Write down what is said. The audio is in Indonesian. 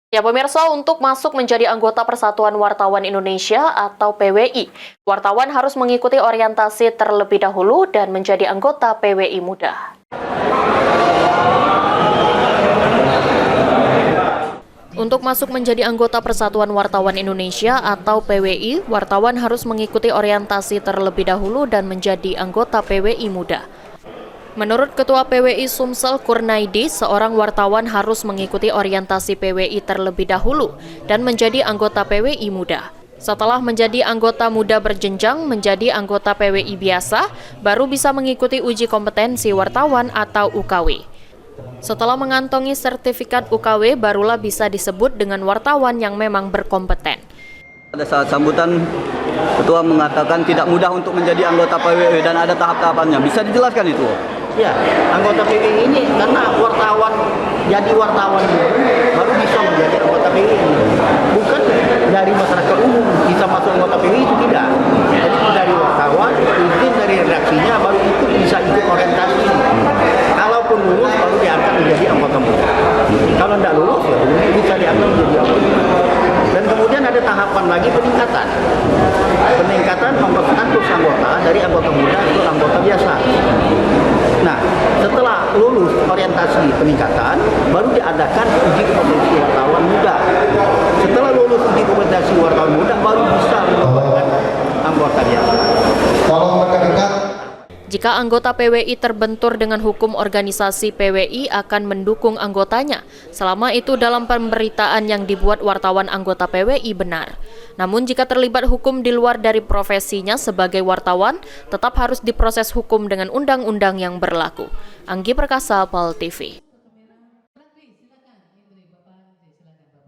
Ya pemirsa, untuk masuk menjadi anggota Persatuan Wartawan Indonesia atau PWI, wartawan harus mengikuti orientasi terlebih dahulu dan menjadi anggota PWI Muda. Untuk masuk menjadi anggota Persatuan Wartawan Indonesia atau PWI, wartawan harus mengikuti orientasi terlebih dahulu dan menjadi anggota PWI Muda. Menurut Ketua PWI Sumsel Kurnaidi, seorang wartawan harus mengikuti orientasi PWI terlebih dahulu dan menjadi anggota PWI Muda. Setelah menjadi anggota muda berjenjang menjadi anggota PWI biasa, baru bisa mengikuti uji kompetensi wartawan atau UKW. Setelah mengantongi sertifikat UKW, barulah bisa disebut dengan wartawan yang memang berkompeten. Pada saat sambutan, Ketua mengatakan tidak mudah untuk menjadi anggota PWI dan ada tahap-tahapannya. Bisa dijelaskan itu? Ya, anggota PWI ini karena jadi wartawan dulu, baru bisa menjadi anggota PWI. Bukan dari masyarakat umum bisa masuk anggota PWI, itu tidak. Jadi dari wartawan, izin dari redaksinya, baru itu bisa ikut orientasi. Kalaupun lulus, baru diangkat menjadi anggota muda. Kalau tidak lulus, ya belum bisa diangkat menjadi anggota muda. Dan kemudian ada tahapan lagi peningkatan. Peningkatan nomor status anggota dari anggota muda ke anggota biasa. Nah, setelah lulus orientasi peningkatan, baru diadakan uji kompetensi wartawan muda. Setelah lulus uji kompetensi wartawan muda, baru bisa mendapatkan anggota biasa. Jika anggota PWI terbentur dengan hukum organisasi PWI akan mendukung anggotanya, selama itu dalam pemberitaan yang dibuat wartawan anggota PWI benar. Namun jika terlibat hukum di luar dari profesinya sebagai wartawan, tetap harus diproses hukum dengan undang-undang yang berlaku. Anggi Perkasa, PAL TV.